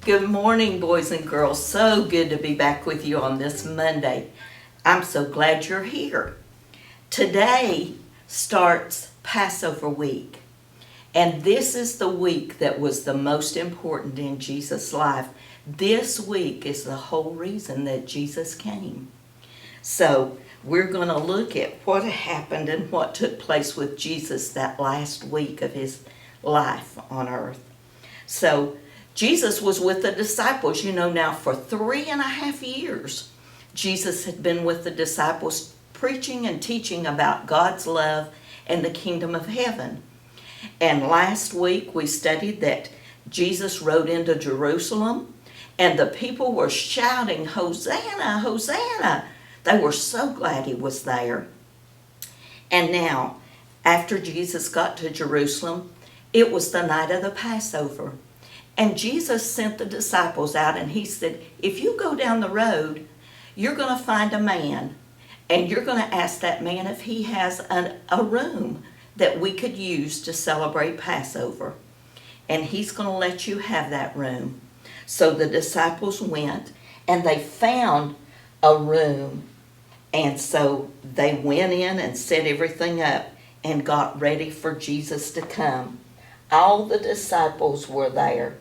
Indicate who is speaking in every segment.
Speaker 1: Good morning, boys and girls. So good to be back with you on this Monday. I'm so glad you're here. Today starts Passover week, and this is the week that was the most important in Jesus' life. This week is the whole reason that Jesus came. So we're going to look at what happened and what took place with Jesus that last week of his life on earth. So Jesus was with the disciples, now for 3.5 years. Jesus had been with the disciples preaching and teaching about God's love and the kingdom of heaven. And last week we studied that Jesus rode into Jerusalem and the people were shouting, "Hosanna, Hosanna." They were so glad he was there. And now, after Jesus got to Jerusalem, it was the night of the Passover. And Jesus sent the disciples out and he said, if you go down the road, you're going to find a man. And you're going to ask that man if he has a room that we could use to celebrate Passover. And he's going to let you have that room. So the disciples went and they found a room. And so they went in and set everything up and got ready for Jesus to come. All the disciples were there.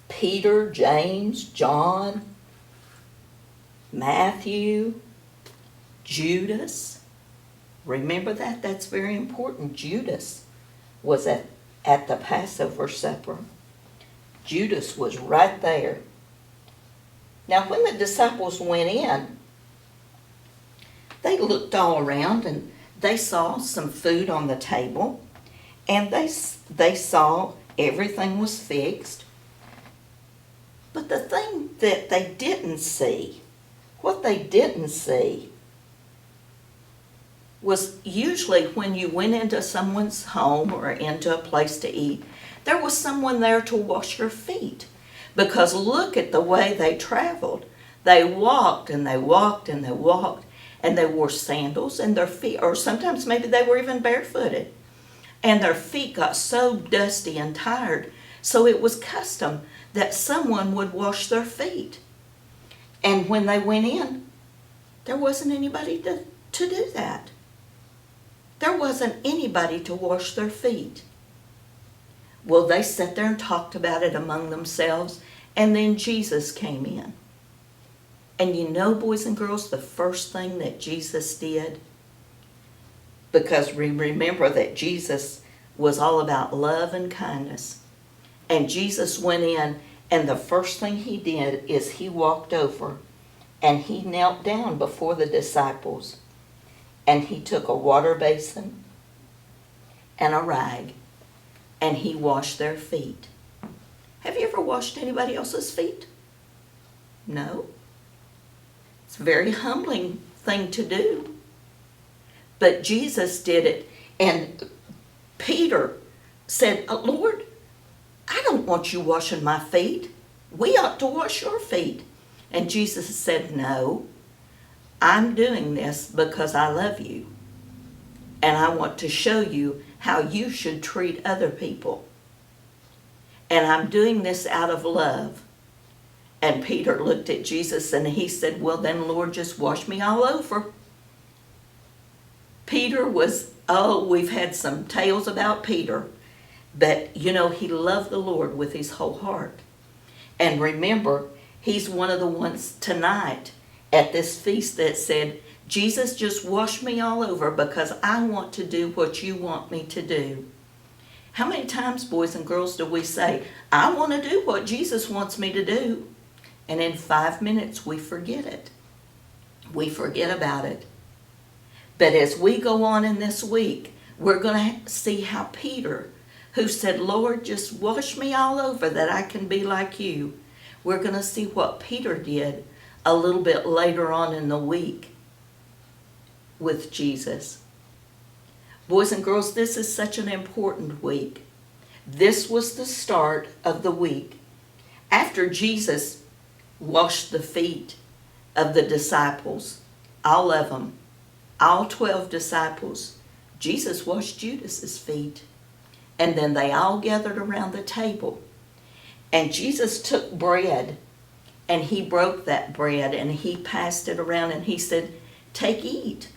Speaker 1: Peter, James, John, Matthew, Judas. Remember that? That's very important. Judas was at the Passover supper. Judas was right there. Now, when the disciples went in, they looked all around and they saw some food on the table. And they saw everything was fixed. But the thing that they didn't see, what they didn't see, was usually when you went into someone's home or into a place to eat, there was someone there to wash your feet. Because look at the way they traveled. They walked and they walked and they walked, and they wore sandals and their feet, or sometimes maybe they were even barefooted. And their feet got so dusty and tired, so it was custom that someone would wash their feet. And when they went in, there wasn't anybody to do that. There wasn't anybody to wash their feet. Well, they sat there and talked about it among themselves, and then Jesus came in. And boys and girls, the first thing that Jesus did, because we remember that Jesus was all about love and kindness. And Jesus went in, and the first thing he did is he walked over and he knelt down before the disciples. And he took a water basin and a rag and he washed their feet. Have you ever washed anybody else's feet? No. It's a very humbling thing to do. But Jesus did it, and Peter said, "Lord, I don't want you washing my feet. We ought to wash your feet." And Jesus said, "No, I'm doing this because I love you. And I want to show you how you should treat other people. And I'm doing this out of love." And Peter looked at Jesus and he said, "Well then, Lord, just wash me all over." Peter was, we've had some tales about Peter, but he loved the Lord with his whole heart. And remember, he's one of the ones tonight at this feast that said, "Jesus, just wash me all over because I want to do what you want me to do." How many times, boys and girls, do we say, "I want to do what Jesus wants me to do," and in 5 minutes we forget it. We forget about it. But as we go on in this week, we're going to see how Peter, who said, "Lord, just wash me all over that I can be like you," we're going to see what Peter did a little bit later on in the week with Jesus. Boys and girls, this is such an important week. This was the start of the week. After Jesus washed the feet of the disciples, all of them, all 12 disciples, Jesus washed Judas's feet. And then they all gathered around the table. And Jesus took bread, and he broke that bread, and he passed it around, and he said, "Take, eat.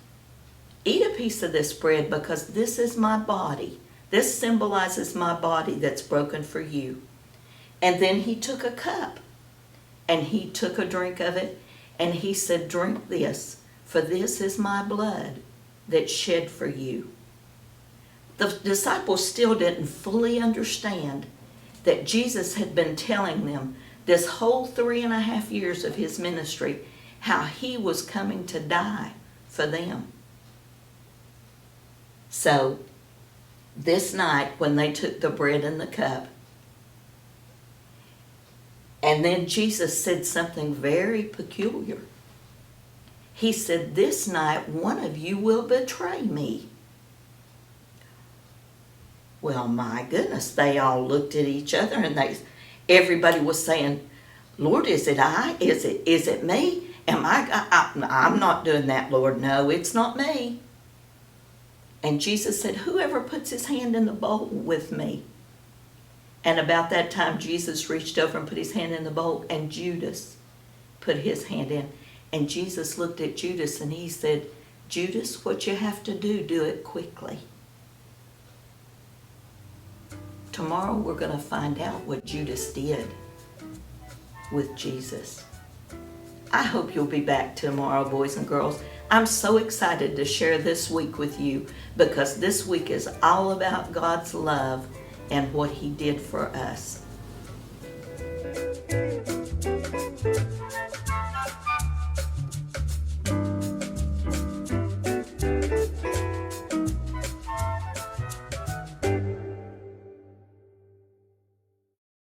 Speaker 1: Eat a piece of this bread, because this is my body. This symbolizes my body that's broken for you." And then he took a cup, and he took a drink of it, and he said, "Drink this, for this is my blood that's shed for you." The disciples still didn't fully understand that Jesus had been telling them this whole 3.5 years of his ministry how he was coming to die for them. So this night, when they took the bread and the cup, and then Jesus said something very peculiar. He said, "This night one of you will betray me." Well, my goodness, they all looked at each other, and everybody was saying, "Lord, is it I? Is it me? I'm not doing that, Lord. No, it's not me." And Jesus said, "Whoever puts his hand in the bowl with me." And about that time, Jesus reached over and put his hand in the bowl, and Judas put his hand in. And Jesus looked at Judas and he said, "Judas, what you have to do it quickly." Tomorrow we're going to find out what Judas did with Jesus. I hope you'll be back tomorrow, boys and girls. I'm so excited to share this week with you, because this week is all about God's love and what he did for us.